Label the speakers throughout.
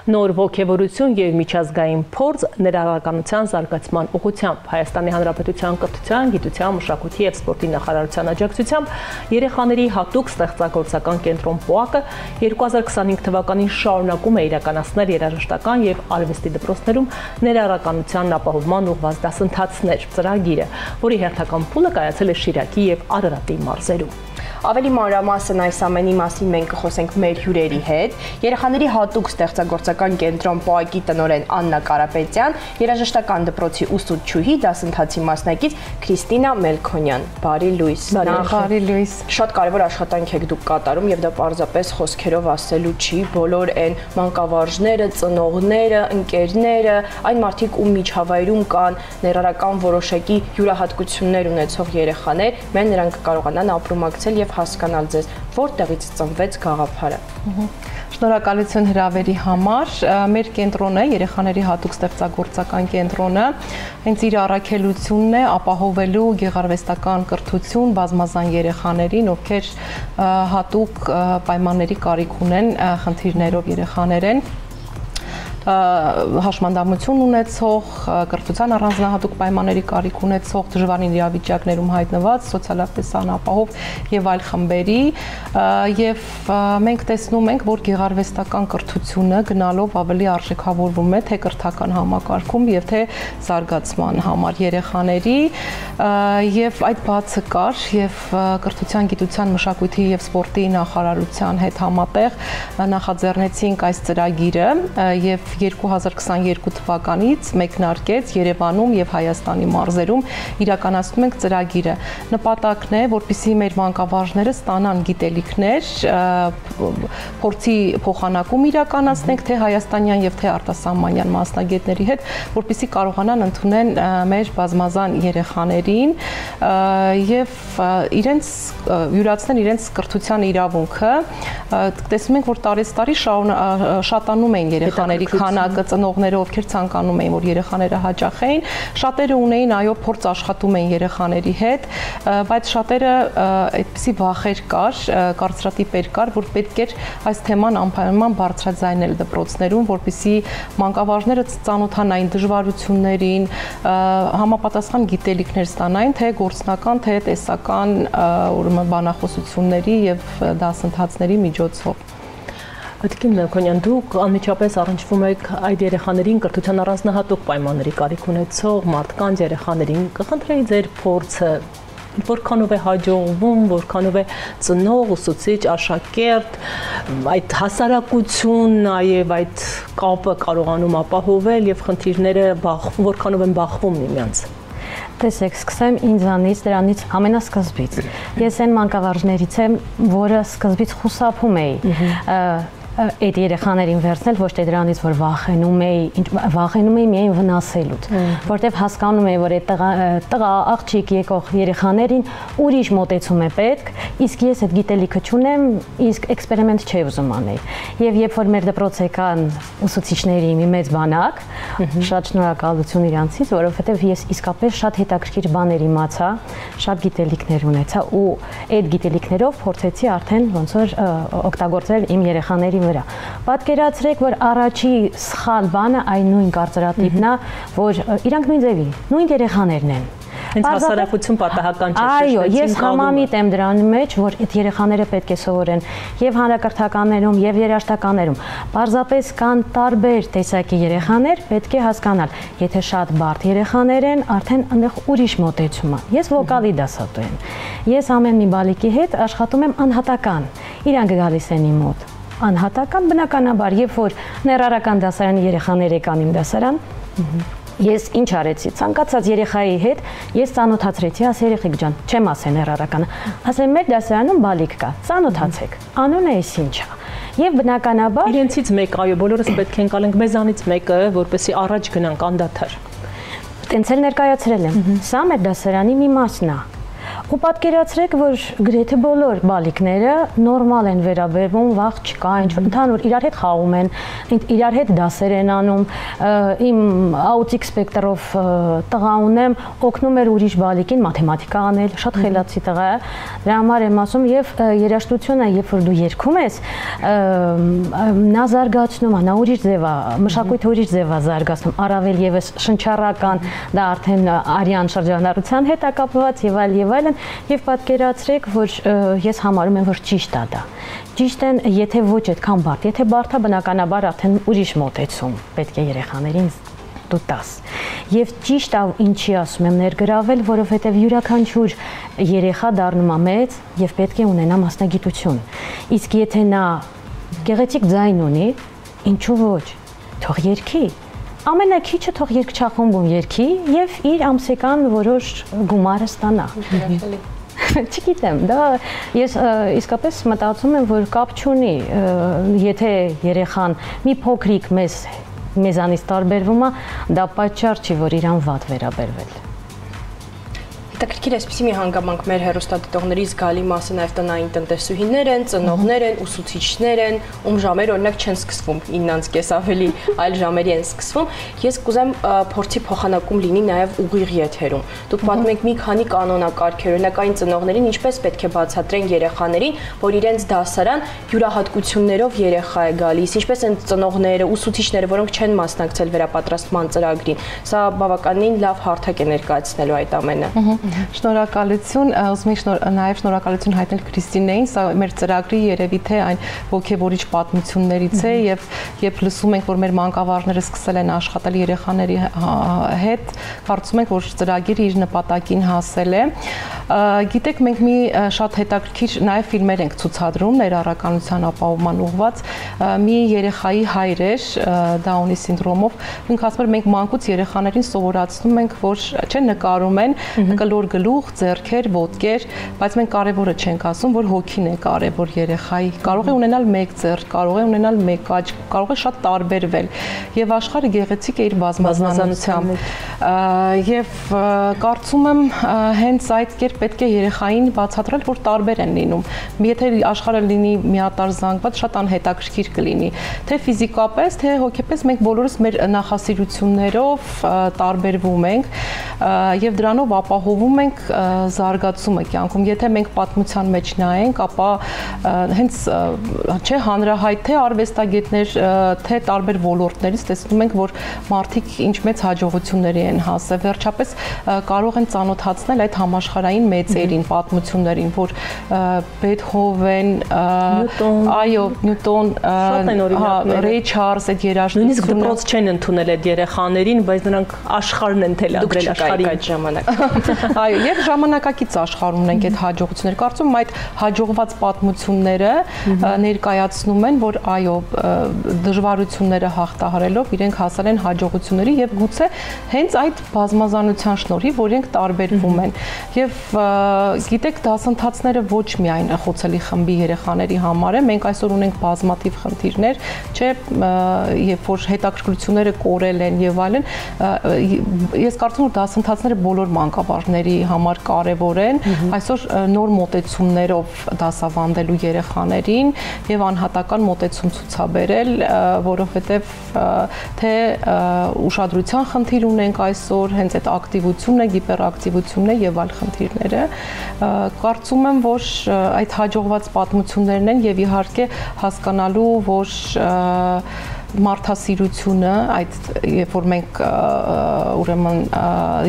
Speaker 1: նոր ոգևորություն եւ միջազգային փորձ ներառականության զարգացման ուղղությամբ։ Հայաստանի Հանրապետության կրթության, գիտության, մշակույթի եւ սպորտի նախարարության աջակցությամբ երեխաների հատուկ ստեղծագործական կենտրոն ՊՕԱԿ-ը 2025 թվականին շարունակում է իրականացնել երաժշտական եւ արվեստի դպրոցներում ներառականության ապահովման ուղղված դասընթացներ ծրագիրը, որի հերթական փուլը կայացել է Շիրակի եւ Արարատի մարզերում։
Speaker 2: Ավելի մանրամասն այս ամենի մասին մենք կխոսենք մեր հյուրերի հետ։ Երեխաների հատուկ ստեղծագործական կենտրոն ՊՕԱԿ-ի տնօրեն Աննա Կարապետյան, երաժշտական դպրոցի ուսուցչուհի, դասընթացի մասնակից Քրիստինա Մելքոնյան։ Բարի լույս։
Speaker 3: Բարի լույս։
Speaker 2: Շատ կարևոր աշխատանք եք դուք կատարում եւ դա պարզապես խոսքերով ասելու չի։ Բոլոր այն մանկավարժները, ծնողները, ընկերները, այն մարդիկ, ում միջավայրում կան ներառական որոշակի յուրահատկություններ ունեցող երեխաներ, մեն նրանք կարողանան ապրումակցել եւ հասկանալ ձեզ, որտեղից ծնվեց գաղափարը։
Speaker 3: Շնորհակալություն հրավերի համար։ Մեր կենտրոնը, երեխաների հատուկ ստեղծագործական կենտրոնը, հենց իր առաքելությունն է ապահովելու գեղարվեստական կրթություն բազմազան երեխաներին, ովքեր հատուկ պայմանների կարիք ունեն, խնդիրներով երեխաներ են, հաշմանդամություն ունեցող, կրթության առանձնահատուկ պայմանների կարիք ունեցող, դժվարին իրավիճակներում հայտնված, սոցիալապես անապահով եւ այլ խմբերի, եւ մենք տեսնում ենք, որ գեղարվեստական կրթությունը գնալով ավելի արժեքավորվում է թե կրթական համակարգում եւ թե զարգացման համար երեխաների, եւ այդ բացը կար եւ կրթության, գիտության, մշակույթի եւ սպորտի նախարարության հետ համատեղ նախաձեռնեցինք այս ծրագիրը եւ 2022 թվականից մեկնարկեց Երևանում եւ Հայաստանի մարզերում իրականացնում ենք ծրագիրը։ Նպատակն է, որպեսզի մեր մանկավարժները ստանան գիտելիքներ, փորձի փոխանակում իրականացնենք թե հայաստանյան եւ թե արտասահմանյան մասնագետների հետ, որպեսզի կարողանան ընդունել մեր բազմազան երեխաներին եւ իրենց յուրացնել իրենց կրթության իրավունքը։ Տեսնում ենք, որ տարեցտարի շատանում են երեխաների քանակը, ծնողները, ովքեր ցանկանում էին, որ երեխաները հաճախեին, շատերը ունեին, այո, փորձ աշխատում էին երեխաների հետ, բայց շատերը այդպիսի վախեր կար, կարծրատիպեր կար, որ պետք էր այս թեման անպայման բարձրաձայնել դպրոցներում, որպեսզի մանկավարժները ծանոթանային դժվարություններին, համապատասխան գիտելիքներ ստանային, թե գործնական, թե տեսական բանախոսությունների եւ դասընթացների միջոցով։
Speaker 1: Տիկին Մելքոնյան, դուք անմիջապես առնչվում եք այդ երեխաներին կրթության առանձնահատուկ պայմանների կարիք ունեցող մարդկանց երեխաներին, կխնդրեի ձեր փորձը, որքանով է հաջողվում, որքանով է ծնող, ուսուցիչ, աշակերտ, այդ հասարակություն, նաև այդ կապը կարողանում ապահովել եւ խնդիրները որքանով են բախվում միմյանց։
Speaker 4: Տեսեք, սկսեմ ինձանից, դրանից ամենասկզբից։ Ես այն մանկավարժներից եմ, որը սկզբից խուսափում էի այդ երեխաներին վերցնել, ոչ թե դրանից, որ վախենում էի միայն վնասելուց, որտեվ հասկանում էի, որ այդ տղա աղջիկ եկող երեխաներին ուրիշ մոտեցում է պետք, իսկ ես այդ գիտելիքը չունեմ, իսկ էքսպերիմենտ չէի ուզում անել։ Եվ երբ որ մեր դպրոց եկան ուսուցիչների մի մեծ բանակ, շատ շնորհակալություն իրանցից, որովհետև ես իսկապես շատ հետաքրքիր բաներ իմացա, շատ գիտելիքներ ունեցա ու այդ գիտելիքներով փորձեցի արդեն ոնց որ օգտագործել իմ երեխաների վրա։ Պատկերացրեք, որ առաջի սխալ բանը այն նույն կարծրատիպն է, որ իրանք նույն ձևի, նույն երեխաներն են։
Speaker 1: Հենց հասարակություն պատահական չէ։
Speaker 4: Այո, ես համամիտ եմ դրան մեջ, որ այդ երեխաները պետք է սովորեն եւ հանրակրթականներում եւ երաժշտականներում։ Պարզապես կան տարբեր տեսակի երեխաներ, պետք է հասկանալ, եթե շատ բարդ երեխաներ են, արդեն այնտեղ ուրիշ մոտեցում է։ Ես վոկալի դասատու եմ։ Ես ամեն մի բալիկի հետ աշխատում եմ անհատական։ Իրանք գալիս են իմ մոտ։ Անհատական բնականաբար, երբ որ ներառական դասարանի երեխաներ եկան իմ դասարան, ես ինչ արեցի, ցանկացած երեխայի հետ ես ծանոթացրեցի, ասա երեխեք ջան, չեմ ասել ներառականը, ասեմ մեր դասարանում բալիկ կա, ծանոթացեք, անունը էս ինչ է։ Եվ բնականաբար
Speaker 1: իրենցից մեկ, այո, բոլորս պետք է ընկալենք մեզանից մեկը, որպեսզի առաջ գնանք անդադար։
Speaker 4: Տենց էլ ներկայացրել եմ, սա մեր դասարանի մի մասն է։ Ու պատկերացրեք, որ գրեթե բոլոր բալիկները նորմալ են վերաբերվում, վախ չկա, ընդհանուր իրար հետ խաղում են, իրար հետ դասեր են անում։ Իմ աուտիկ սպեկտրով տղա ունեմ, օգնում էր ուրիշ բալիկին մաթեմատիկա անել, շատ խելացի տղա է։ Դրա համար եմ ասում, եւ երաժշտությունը, երբ որ դու երգում ես, նա զարգացնում է, նա ուրիշ ձև է, մշակույթը ուրիշ ձև է զարգացնում, առավել եւս շնչառական, դա արդեն արյան շրջանառության հետ է կապված եւ այլն, եւ պատկերացրեք, որ ես համարում եմ, որ ճիշտ է դա։ Ճիշտ են, եթե ոչ այդքան բարդ, եթե բարդ է, բնականաբար արդեն ուրիշ մոտեցում պետք է երեխաներին դու տաս։ Եվ ճիշտ է, ինչի ասում եմ, ներգրավել, որովհետև յուրաքանչյուր երեխա դառնում է մեծ եւ պետք է ունենա մասնագիտություն։ Իսկ եթե նա գեղեցիկ ձայն ունի, ինչու ոչ, թող երգի։ Ամենակիչը թող երգչախումբում երգի եւ իր ամսական որոշ գումարը ստանա։ Չգիտեմ, դա ես իսկապես մտածում եմ, որ կապ չունի, եթե երեխան մի փոքրիկ մեզանից տարբերվում է, դա պատճառ չի, որ իրան վատ վերաբերվել։
Speaker 2: Հետաքրքիր էսպիսի մի հանգամանք մեր հեռուստադիտողների զգալի մասը նաև տնային տնտեսուհիներ են, ծնողներ են, ուսուցիչներ են, ում ժամերը օրինակ չեն սկսվում 9:30 ավելի այլ ժամերի են սկսվում։ Ես կուզեմ փորձի փոխանակում լինի նաև ուղիղ եթերում։ Դուք պատմում եք մի քանի կանոնակարգեր, օրինակ այն ծնողներին ինչպես պետք է բացատրեն երեխաներին, որ իրենց դասարան յուրահատկություններով երեխա է գալիս, ինչպես են ծնողները, ուսուցիչները, որոնք չեն մասնակցել վերապատրաստման ծրագրին։ Սա բավականին լավ հարթակ է ներկայացնելու այդ ամենը։
Speaker 3: Շնորհակալություն, ուզում եմ նաև շնորհակալություն հայտնել Քրիստինեին, սա մեր ծրագրի երևի թե այն ոգևորիչ պատմություններից է եւ երբ լսում ենք, որ մեր մանկավարժները սկսել են աշխատել երեխաների հետ, կարծում ենք, որ ծրագիրը իր նպատակին հասել է։ Գիտեք, մենք մի շատ հետաքրքիր նաև ֆիլմեր ենք ցուցադրում ներառականության ապահովման ուղղված, մի երեխայի հայր էր Դաունի սինդրոմով, ինքը ասում էր մենք մանկուց երեխաներին սովորացնում ենք, որ չեն նկարում են կլոր գլուխ, ձեռքեր, ոտքեր, բայց մենք կարևորը չենք ասում, որ հոգին է կարևոր երեխայի։ Կարող է ունենալ մեկ ձեռք, կարող է ունենալ մեկ աջ, կարող է շատ տարբերվել եւ աշխարհը գեղեցիկ է իր բազմազանությամբ։ Եվ կարծում եմ հենց այդ կերպ պետք է երեխային բացատրել, որ տարբեր են լինում։ Եթե աշխարհը լինի միատարր զանգված, շատ անհետաքրքիր կլինի, թե ֆիզիկապես, թե հոգեպես մենք բոլորս մեր նախասիրություններով տարբերվում ենք եւ դրանով ապահովում ենք զարգացումը կյանքում։ Եթե մենք պատմության մեջ նայենք, ապա հենց չէ հանրահայտ թե արվեստագետներ, թե տարբեր ոլորտներից տեսնում ենք, որ մարդիկ ինչ մեծ հաջողությունների են հասել։ Վերջապես կարող են ծանոթացնել այդ համաշխարհային մեծերին, պատմություններին, որ Բեթհովեն, Նյուտոն, Ռեյ Չարլզ այդ երաժշտությունը։
Speaker 1: Նույնիսկ դպրոց չեն ընդունել այդ երեխաներին, բայց նրանք աշխարհն են թելադրել աշխարհին
Speaker 2: այդ ժամանակ։
Speaker 3: Այո, եւ ժամանակակից աշխարհում ունենք այդ հաջողությունները։ Կարծում եմ այդ հաջողված պատմությունները ներկայացնում են, որ այո, դժվարությունները հաղթահարելով իրենք հասել են հաջողությունների եւ գուցե հենց այդ բազմազանության շնորհիվ, որ իրենք տարբերվում են։ Եվ գիտեք, դասընթացները ոչ միայն խոցելի խմբի երեխաների համար են, մենք այսօր ունենք բազմաթիվ խնդիրներ, չէ, երբ որ հետաքրքրությունները կորել են եւ այլն, ես կարծում եմ, որ դասընթացները բոլոր մանկավարժների համար կարևոր են, այսօր նոր մոտեցումներով դասավանդելու երեխաներին եւ անհատական մոտեցում ցուցաբերել, որովհետեւ թե ուշադրության խնդիր ունենք այսօր, հենց այդ ակտիվությունն է, հիպերակտիվությունն է եւ այլ խնդիրները, կարծում եմ, որ այդ հաջողված պատմություններն են եւ իհարկե հասկանալու, որ մարդասիրությունը, այդ երբ որ մենք ուրեմն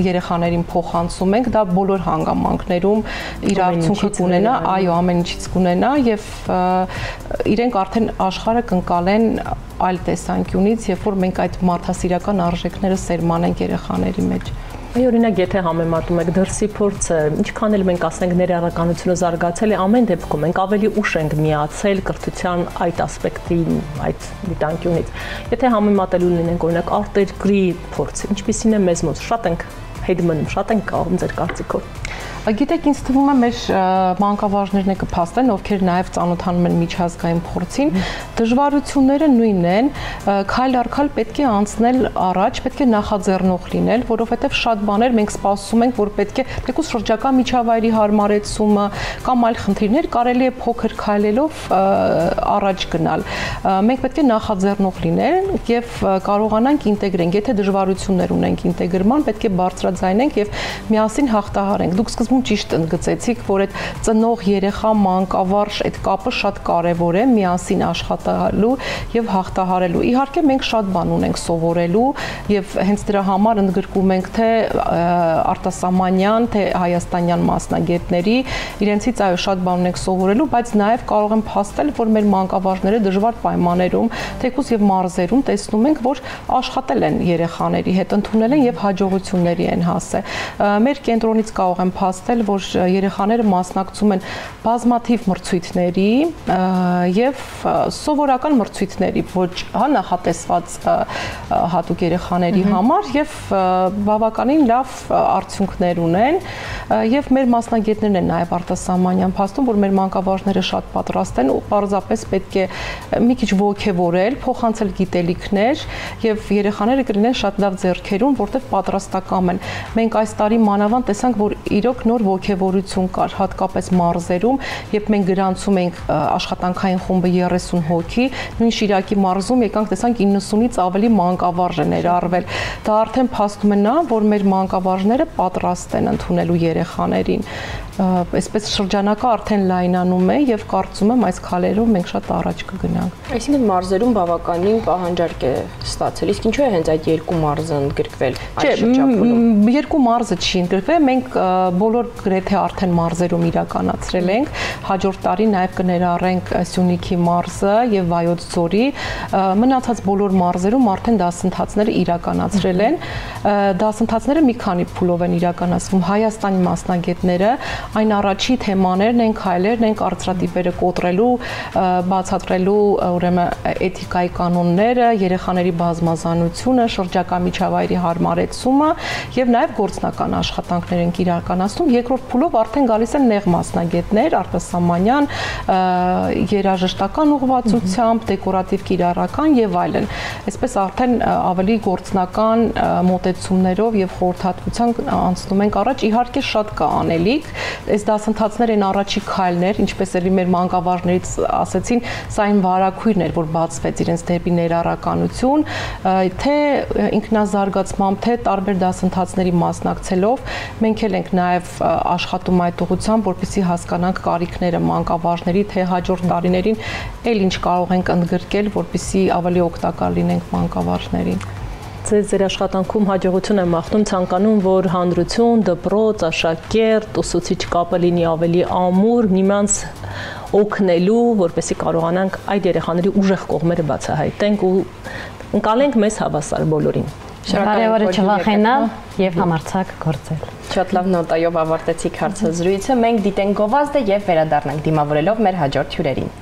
Speaker 3: երեխաներին փոխանցում ենք, դա բոլոր հանգամանքներում իր արդյունքը կունենա, այո, ամեն ինչից կունենա եւ իրենք արդեն աշխարհը կընկալեն այլ տեսանկյունից, երբ որ մենք այդ մարդասիրական արժեքները սերմանենք երեխաների մեջ։
Speaker 1: Օրինակ, եթե համեմատում եք դրսի փորձը, ինչքան էլ մենք ասենք ներառականությունը զարգացել է, ամեն դեպքում մենք ավելի ուշ ենք միացել կրթության այդ ասպեկտին, այդ դիտանկյունից։ Եթե համեմատելու լինենք օրինակ արտերկրի փորձը, ինչպիսին է մեզ մոտ, շատ ենք հետ մնում, շատ ենք կարում ձեր կարծիքով։
Speaker 3: Գիտեք, ինձ թվում է մեր մանկավարժներն է կփաստեն, ովքեր նաև ծանոթանում են միջազգային փորձին, դժվարությունները նույնն են, քայլ առ քայլ պետք է անցնել առաջ, պետք է նախաձեռնող լինել, որովհետև շատ բաներ մենք սպասում ենք, որ պետք է թեկուզ շրջակա միջավայրի հարմարեցումը կամ այլ խնդիրներ կարելի է փոքր քայլելով առաջ գնալ։ Մենք պետք է նախաձեռնող լինել եւ կարողանանք ինտեգրենք, եթե դժվարություններ ունենք ինտեգրման, պետք է բարձրաձայնենք եւ միասին հաղթահարենք։ Դուք սկզբում ճիշտ ընդգծեցիք, որ այդ ծնող երեխա մանկավարժ այդ կապը շատ կարեւոր է, միասին աշխատելու եւ հաղթահարելու։ Իհարկե մենք շատ բան ունենք սովորելու եւ հենց դրա համար ընդգրկում ենք թե արտասահմանյան, թե հայաստանյան մասնագետների, իրենցից այո շատ բան ունենք սովորելու, բայց նաեւ կարող եմ փաստել, որ մեր մանկավարժները դժվար պայմաններում, թեկուզ եւ մարզերում տեսնում ենք, որ աշխատել են երեխաների հետ, ընդունել են եւ հաջողությունների են հասել։ Մեր կենտրոնից կարող եմ փաստել, որ երեխաները մասնակցում են բազմաթիվ մրցույթների եւ սովորական մրցույթների, ոչ նախատեսված հատուկ երեխաների համար եւ բավականին լավ արդյունքներ ունեն եւ մեր մասնագետներն են նաեւ արտասահմանյան փաստում, որ մեր մանկավարժները շատ պատրաստ են ու պարզապես պետք է մի քիչ ոգևորել, փոխանցել գիտելիքներ եւ երեխաները կլինեն շատ լավ ձեռքերում, որտեղ պատրաստական են։ Մենք այս տարի մանավանդ տեսանք, որ իրոք նոր ոգևորություն կար, հատկապես մարզերում, երբ մենք գրանցում ենք աշխատանքային խումբը 30 հոգի, նույն Շիրակի մարզում եկանք տեսանք 90-ից ավելի մանկավարժ է ներառվել։ Դա արդեն փաստում է նա, որ մեր մանկավարժները պատրաստ են ընդունելու երեխաներին։ Այսպես շրջանակը արդեն լայնանում է եւ կարծում եմ այս քալերով մենք շատ առաջ կգնանք։
Speaker 2: Այսինքն մարզերում բավականին պահանջարկ է ստացել, իսկ ինչու է հենց այդ երկու մարզը ընդգրկվել այս շրջափուլում։
Speaker 3: Երկու մարզը չի ընդգրկվել, մենք բոլոր գրեթե արդեն մարզերում իրականացրել ենք, հաջորդ տարի նաեւ կներառենք Սյունիքի մարզը եւ Վայոց ձորի, մնացած բոլոր մարզերում արդեն դասընթացները իրականացրել են։ Դասընթացները մի քանի փուլով են իրականացվում։ Հայաստանի մասնագետները այն առաջի թեմաներն են, քայլերն են, կարծրատիպերը կոտրելու, բացատրելու ուրեմն էթիկայի կանոնները, երեխաների բազմազանությունը, շրջակա միջավայրի հարմարեցումը եւ նաեւ գործնական աշխատանքներ են իրականացնում։ Երկրորդ փուլով արդեն գալիս են նեղ մասնագետներ, արտասահմանյան, երաժշտական ուղղվածությամբ, դեկորատիվ կիրառական եւ այլն։ Այսպես արդեն ավելի գործնական մոտեցումներով եւ խորհրդատվությամբ անցնում ենք առաջ։ Իհարկե շատ կա անելիք, այս դասընթացներ են առաջի քայլներ, ինչպես էլի մեր մանկավարժներից ասեցին, սա այն վարակույրն էր, որ բացվեց իրենց դեպի ներառականություն, թե ինքնազարգացմամբ, թե տարբեր դասընթացների մասնակցելով, մենք էլ ենք նաև աշխատում այդ ուղղությամբ, որպեսզի հասկանանք կարիքները մանկավարժների, թե հաջորդ տարիներին էլ ինչ կարող ենք ընդգրկել, որպեսզի ավելի օգտակար լինենք մանկավարժներին։
Speaker 1: Ձեր աշխատանքում հաջողություն եմ մաղթում, ցանկանում, որ հանրություն, դպրոց, աշակերտ, ուսուցիչ կապը լինի ավելի ամուր, միմյանց օգնելու, որպեսզի կարողանանք այդ երեխաների ուժեղ կողմերը բացահայտենք ու ընկալենք մեզ հավասար բոլորին։
Speaker 4: Կարևորը չվախենալ եւ համարձակ գործել։
Speaker 2: Շատ լավ նոտայով ավարտեցիք հարցազրույցը։ Մենք դիտենք գովազդը եւ վերադառնանք դիմավորելով մեր հաջորդ հյուրերին։